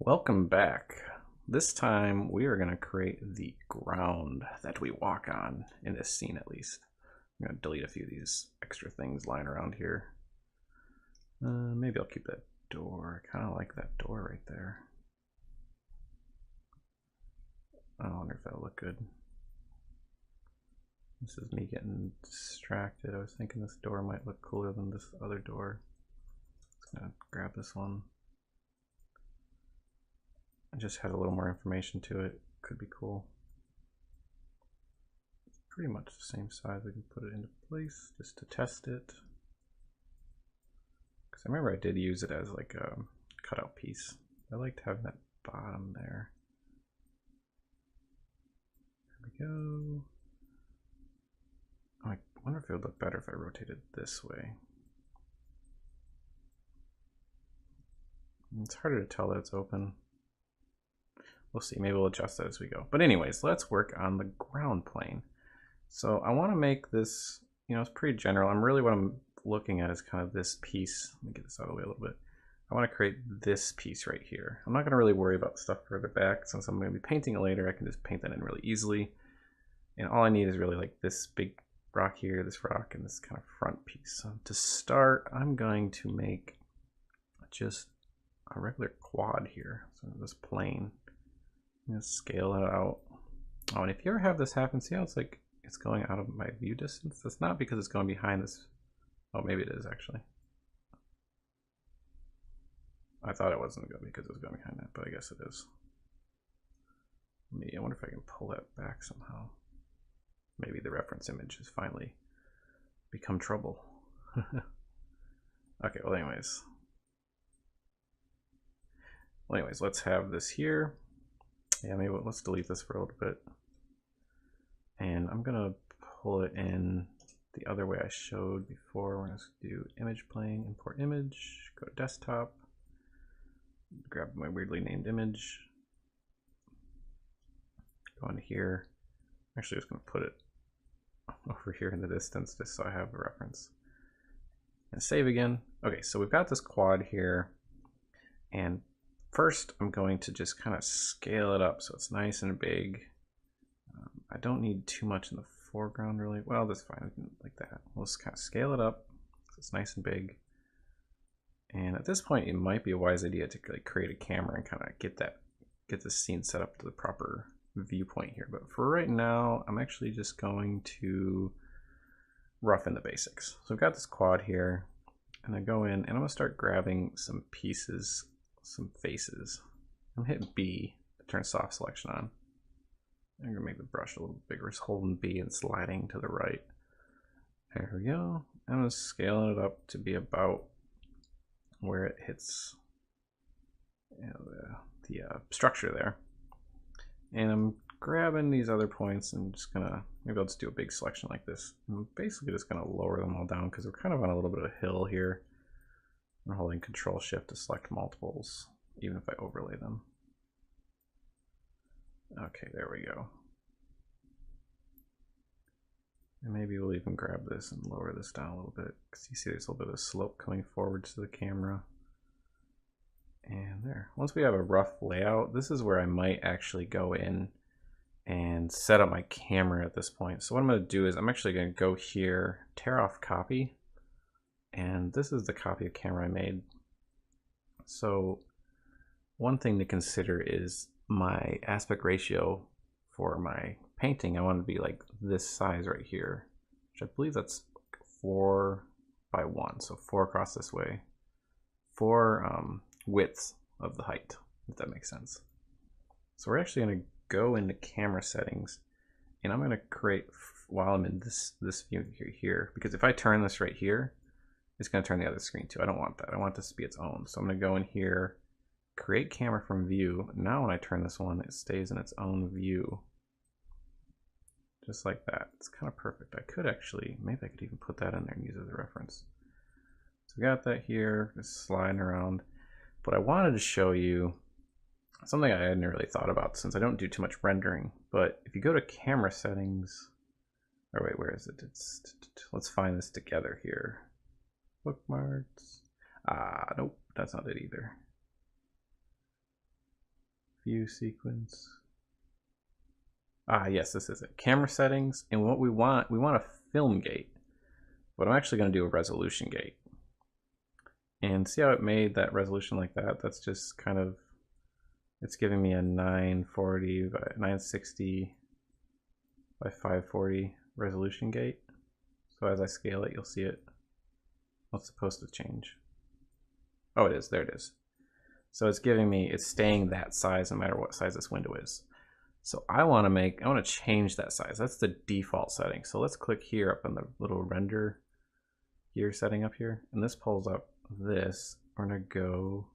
Welcome back. This time we are going to create the ground that we walk on, in this scene at least. I'm going to delete a few of these extra things lying around here. Maybe I'll keep that door. I kind of like that door right there. I wonder if that'll look good. This is me getting distracted. I was thinking this door might look cooler than this other door. Just gonna grab this one. I just had a little more information to it. Could be cool. It's pretty much the same size. We can put it into place just to test it. Because I remember I did use it as like a cutout piece. I liked having that bottom there. There we go. I wonder if it would look better if I rotated this way. It's harder to tell that it's open. We'll see, maybe we'll adjust that as we go. But anyways, let's work on the ground plane. So I want to make this, it's pretty general. What I'm looking at is kind of this piece. Let me get this out of the way a little bit. I want to create this piece right here. I'm not going to really worry about stuff further back. Since I'm going to be painting it later, I can just paint that in really easily. And all I need is really like this big rock here, this rock, and this kind of front piece. So to start, I'm going to make just a regular quad here. So this plane. Just scale it out. Oh, and if you ever have this happen, see how it's like it's going out of my view distance? That's not because it's going behind this. Oh, maybe it is actually. I thought it wasn't going because it was going behind that, but I guess it is. I wonder if I can pull that back somehow. Maybe the reference image has finally become trouble. Okay, well anyways, let's have this here. Yeah, maybe let's delete this for a little bit. And I'm gonna pull it in the other way I showed before. We're gonna do image plane, import image, go to desktop, grab my weirdly named image, go into here. I'm actually just gonna put it over here in the distance just so I have a reference. And save again. Okay, so we've got this quad here, and first, I'm going to just kind of scale it up so it's nice and big. I don't need too much in the foreground really. Well, that's fine, like that. We'll just kind of scale it up so it's nice and big. And at this point, it might be a wise idea to like create a camera and kind of get this scene set up to the proper viewpoint here. But for right now, I'm actually just going to rough in the basics. So I've got this quad here, and I go in and I'm gonna start grabbing some pieces, some faces. I'm hitting B to turn soft selection on. I'm gonna make the brush a little bigger. Just holding B and sliding to the right. There we go. I'm gonna scale it up to be about where it hits the structure there. And I'm grabbing these other points and just gonna, maybe I'll just do a big selection like this. I'm basically just gonna lower them all down because we're kind of on a little bit of a hill here. I'm holding Control Shift to select multiples, even if I overlay them. Okay, there we go. And maybe we'll even grab this and lower this down a little bit, because you see there's a little bit of slope coming forwards to the camera. And there. Once we have a rough layout, this is where I might actually go in and set up my camera at this point. So what I'm going to do is I'm actually going to go here, tear off copy. And this is the copy of camera I made. So one thing to consider is my aspect ratio for my painting. I want to be like this size right here, which I believe that's 4:1. So 4 across this way. 4 widths of the height, if that makes sense. So we're actually going to go into camera settings, and I'm going to create, while I'm in this view here, because if I turn this right here, it's going to turn the other screen too. I don't want that. I want this to be its own. So I'm going to go in here, create camera from view. Now when I turn this one, it stays in its own view. Just like that. It's kind of perfect. I could actually, maybe I could even put that in there and use it as a reference. So we got that here, just sliding around. But I wanted to show you something I hadn't really thought about since I don't do too much rendering. But if you go to camera settings, or wait, where is it? Let's find this together here. Bookmarks. Nope, that's not it either. view sequence. Ah, yes, this is it. Camera settings, and what we want a film gate, but I'm actually going to do a resolution gate. And see how it made that resolution like that? That's just kind of, it's giving me a 940 by 960 by 540 resolution gate. So as I scale it, you'll see it. What's supposed to change? Oh, it is. There it is. So it's giving me, it's staying that size no matter what size this window is. So I want to change that size. That's the default setting. So let's click here up on the little render gear setting up here. And this pulls up this. We're going to go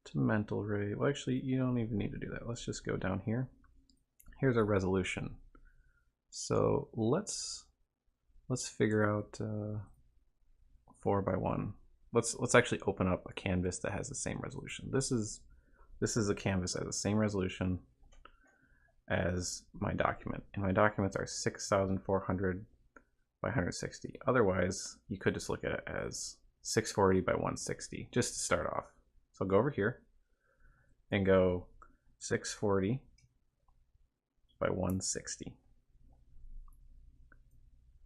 to mental rate. Well, actually, you don't even need to do that. Let's just go down here. Here's our resolution. So let's figure out 4:1. Let's actually open up a canvas that has the same resolution. This is a canvas that has the same resolution as my document, and my documents are 6,400 by 160. Otherwise, you could just look at it as 640 by 160 just to start off. So go over here and go 640 by 160.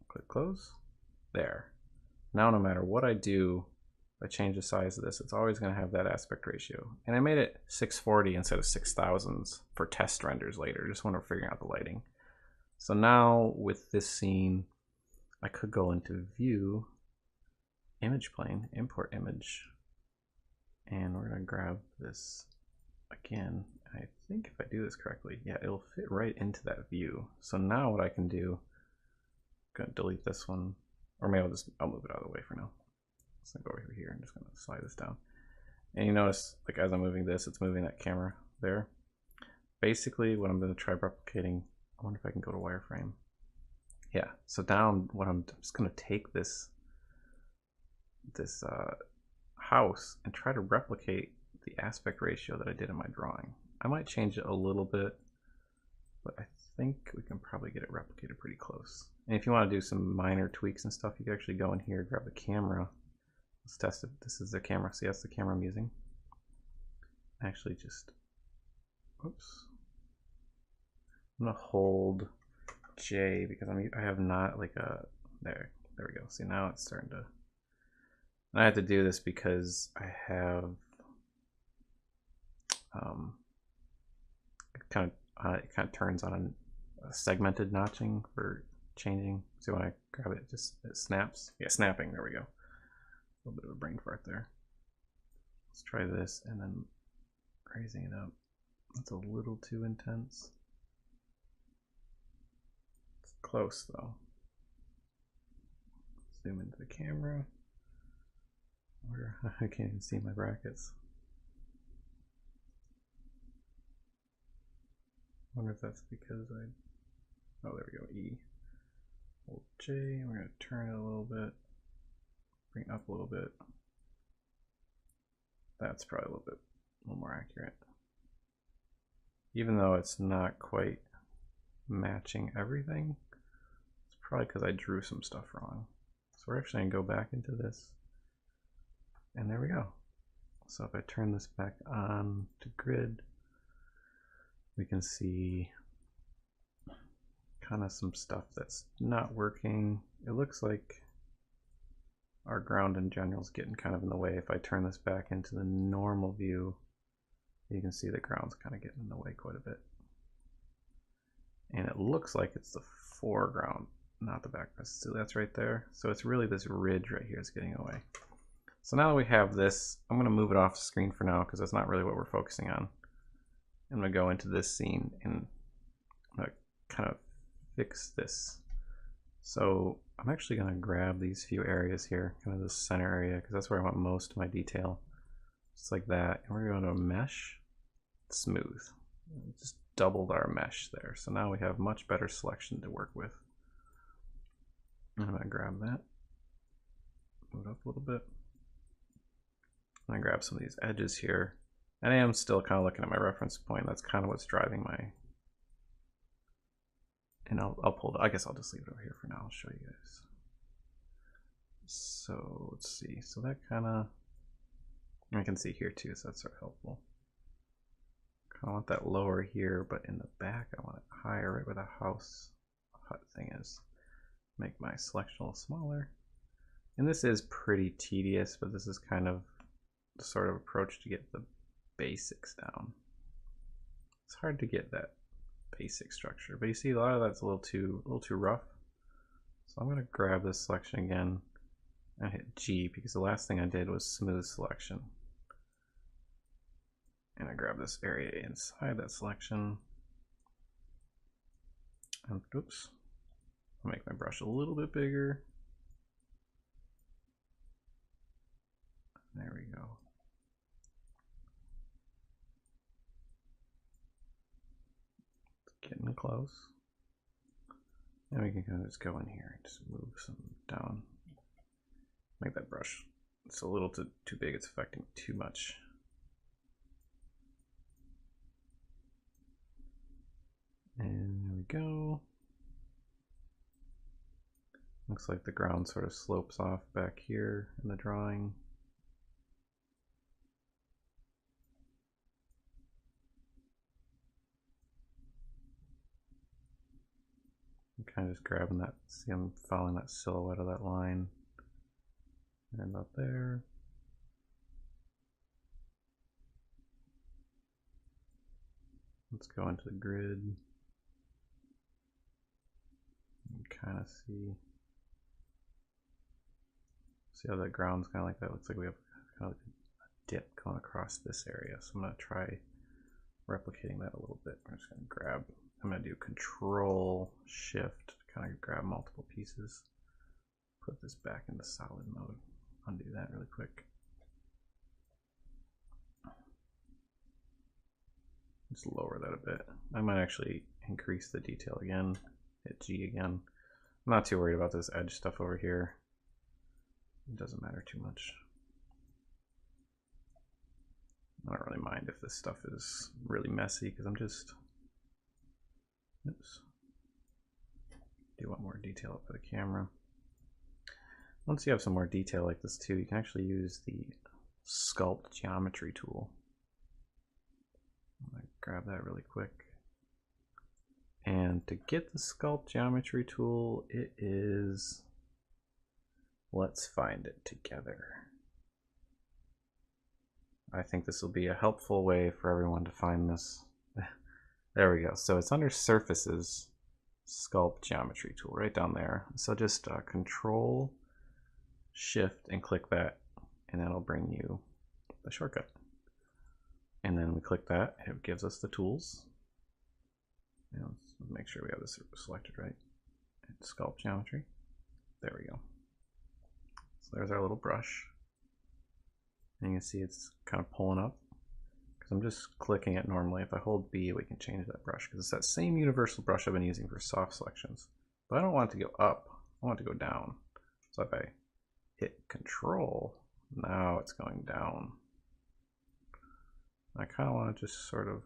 Click close. There. Now no matter what I do, if I change the size of this, it's always going to have that aspect ratio. And I made it 640 instead of 6,000s for test renders later, just when we're figuring out the lighting. So now with this scene, I could go into view, image plane, import image, and we're going to grab this again. I think if I do this correctly, yeah, it'll fit right into that view. So now what I can do, I'm going to delete this one, or maybe I'll move it out of the way for now. So go over here. I'm just going to slide this down. And you notice, like as I'm moving this, it's moving that camera there. Basically, what I'm going to try replicating, I wonder if I can go to wireframe. Yeah, so now I'm just going to take this house and try to replicate the aspect ratio that I did in my drawing. I might change it a little bit, but I think we can probably get it replicated pretty close. And if you want to do some minor tweaks and stuff, you can actually go in here, grab the camera. Let's test it. This is the camera. See, that's the camera I'm using. Actually, just, oops. I'm gonna hold J because I have not like a, there we go. See, now it's starting to, and I have to do this because I have, it kind of turns on a segmented notching for changing. See, when I grab it, it snaps. Yeah, snapping. There we go. A little bit of a brain fart there. Let's try this and then raising it up. That's a little too intense. It's close though. Zoom into the camera. I can't even see my brackets. I wonder if that's because oh, there we go, E. Hold J, and we're going to turn it a little bit. Bring it up a little bit. That's probably a little more accurate. Even though it's not quite matching everything, it's probably because I drew some stuff wrong. So we're actually going to go back into this. And there we go. So if I turn this back on to grid, we can see kind of some stuff that's not working. It looks like our ground in general is getting kind of in the way. If I turn this back into the normal view, you can see the ground's kind of getting in the way quite a bit. And it looks like it's the foreground, not the background. So that's right there. So it's really this ridge right here is getting away. So now that we have this, I'm going to move it off the screen for now because that's not really what we're focusing on. I'm going to go into this scene and I'm going to kind of fix this. So I'm actually going to grab these few areas here, kind of the center area, because that's where I want most of my detail. Just like that. And we're going to mesh, smooth. Just doubled our mesh there. So now we have much better selection to work with. I'm going to grab that, move it up a little bit. I'm going to grab some of these edges here. And I am still kind of looking at my reference point. That's kind of what's driving my, and I'll pull I guess I'll just leave it over here for now. I'll show you guys. So let's see. So that kind of, I can see here too, so that's sort of helpful. I want that lower here, but in the back I want it higher, right where the house hut thing is. Make my selection a little smaller. And this is pretty tedious, but this is kind of the sort of approach to get the basics down. It's hard to get that basic structure, but you see a lot of that's a little too rough. So I'm gonna grab this selection again and hit G, because the last thing I did was smooth selection. And I grab this area inside that selection. And oops, I'll make my brush a little bit bigger. There we go. It's getting close. And we can kind of just go in here and just move some down. Make that brush, it's a little too big, it's affecting too much. And there we go. Looks like the ground sort of slopes off back here in the drawing. I'm kind of just grabbing that, see I'm following that silhouette of that line. And up there. Let's go into the grid. And kind of see how that ground's kind of like that. Looks like we have kind of a dip going across this area. So I'm going to try replicating that a little bit. I'm just going to grab, I'm going to do Control Shift to kind of grab multiple pieces. Put this back into solid mode. Undo that really quick. Just lower that a bit. I might actually increase the detail again. Hit G again. I'm not too worried about this edge stuff over here. It doesn't matter too much. I don't really mind if this stuff is really messy, because I'm just, oops. Do want more detail up for the camera. Once you have some more detail like this too, you can actually use the Sculpt geometry tool. I'm gonna grab that really quick. And to get the Sculpt geometry tool, it is, let's find it together. I think this will be a helpful way for everyone to find this. There we go. So it's under Surfaces, Sculpt geometry tool, right down there. So just Control Shift and click that, and that'll bring you the shortcut. And then we click that, and it gives us the tools. And let's make sure we have this selected right. And Sculpt geometry. There we go. So there's our little brush. And you can see it's kind of pulling up, because I'm just clicking it normally. If I hold B, we can change that brush, because it's that same universal brush I've been using for soft selections. But I don't want it to go up, I want it to go down. So if I hit Control, now it's going down. I kind of want to just sort of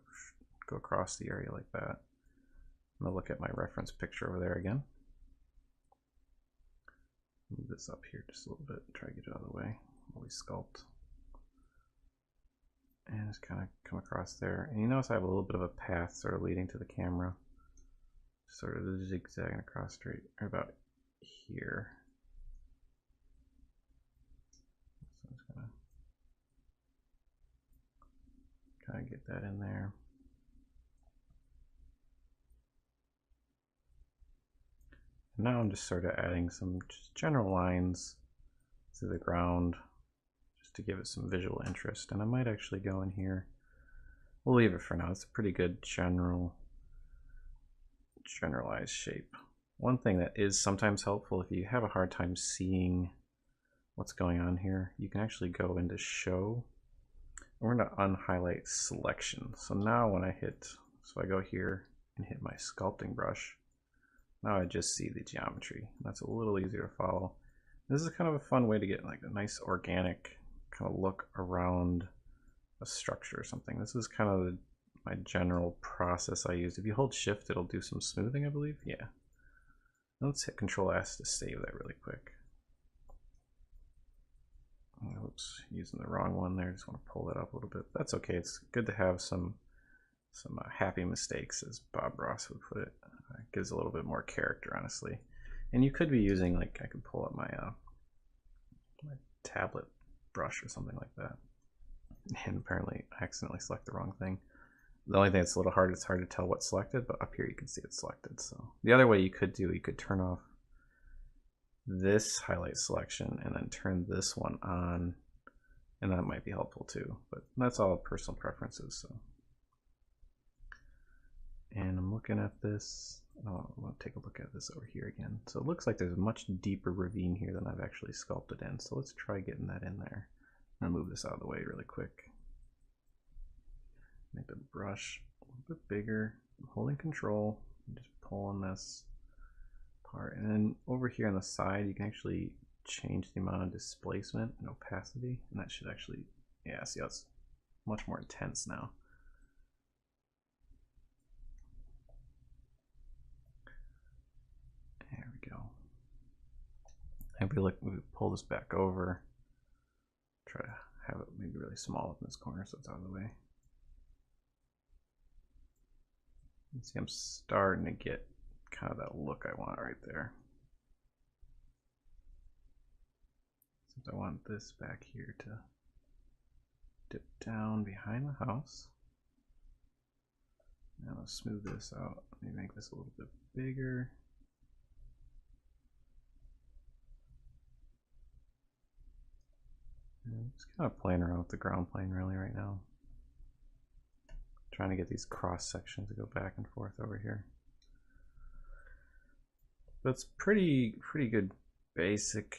go across the area like that. I'm going to look at my reference picture over there again. Move this up here just a little bit, try to get it out of the way while we sculpt. And just kind of come across there. And you notice I have a little bit of a path sort of leading to the camera. Sort of zigzagging across straight, or about here. So I'm just gonna kind of get that in there. And now I'm just sort of adding some just general lines to the ground, to give it some visual interest. And I might actually go in here. We'll leave it for now. It's a pretty good generalized shape. One thing that is sometimes helpful, if you have a hard time seeing what's going on here, you can actually go into Show. We're going to unhighlight Selection. So now when I hit, so I go here and hit my sculpting brush, now I just see the geometry. That's a little easier to follow. This is kind of a fun way to get like a nice organic kind of look around a structure or something. This is kind of my general process I use. If you hold Shift, it'll do some smoothing, I believe. Yeah. Let's hit Control S to save that really quick. Oops, using the wrong one there. Just want to pull that up a little bit. That's okay. It's good to have some some happy mistakes, as Bob Ross would put it. Gives a little bit more character, honestly. And you could be using, like, I could pull up my my tablet brush or something like that. And apparently I accidentally select the wrong thing. The only thing that's a little hard, it's hard to tell what's selected, but up here you can see it's selected. So the other way you could turn off this highlight selection and then turn this one on, and that might be helpful too, but that's all personal preferences. So, and I'm looking at this. Oh, I want to take a look at this over here again. So it looks like there's a much deeper ravine here than I've actually sculpted in. So let's try getting that in there. I'm gonna move this out of the way really quick. Make the brush a little bit bigger. I'm holding control, I'm just pulling this part. And then over here on the side, you can actually change the amount of displacement and opacity. And that should actually, yeah, see how it's much more intense now. There we go. Maybe we pull this back over. Try to have it maybe really small up in this corner so it's out of the way. You see, I'm starting to get kind of that look I want right there. Since I want this back here to dip down behind the house. Now let's smooth this out. Let me make this a little bit bigger. I'm just kind of playing around with the ground plane really right now. Trying to get these cross sections to go back and forth over here. But it's pretty good basic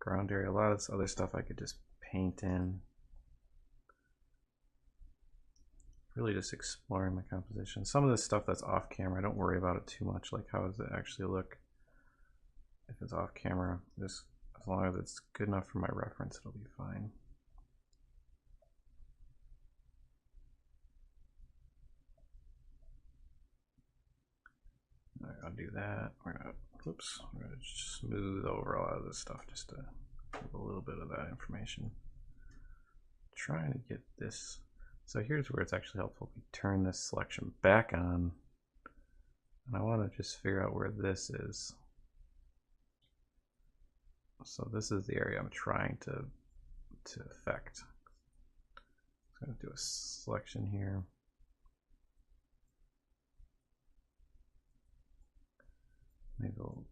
ground area. A lot of this other stuff I could just paint in. Really just exploring my composition. Some of this stuff that's off camera, I don't worry about it too much. Like, how does it actually look if it's off camera? Just as long as it's good enough for my reference, it'll be fine. I'll do that. We're gonna smooth over a lot of this stuff just to give a little bit of that information. Trying to get this. So here's where it's actually helpful. We turn this selection back on, and I want to just figure out where this is. So this is the area I'm trying to affect. I'm going to do a selection here. Maybe we'll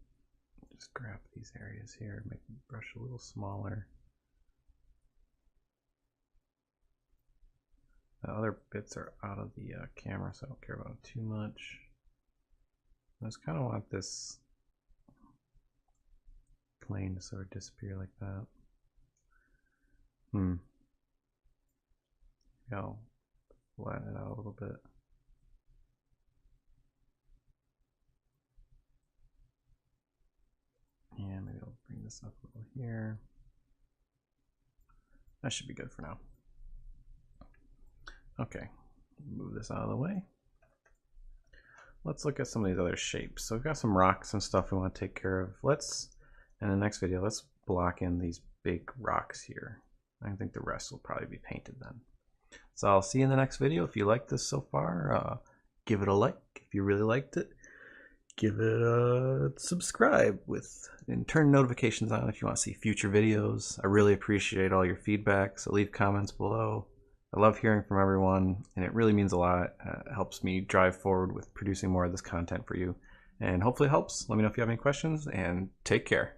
just grab these areas here, make the brush a little smaller. The other bits are out of the camera, so I don't care about it too much. I just kind of want this plane to sort of disappear like that. I'll flatten it out a little bit. And maybe I'll bring this up a little here. That should be good for now. Okay, move this out of the way. Let's look at some of these other shapes. So we've got some rocks and stuff we want to take care of. In the next video, let's block in these big rocks here. I think the rest will probably be painted then. So I'll see you in the next video. If you liked this so far, give it a like. If you really liked it, give it a subscribe and turn notifications on if you want to see future videos. I really appreciate all your feedback, so leave comments below. I love hearing from everyone, and it really means a lot. It helps me drive forward with producing more of this content for you, and hopefully it helps. Let me know if you have any questions, and take care.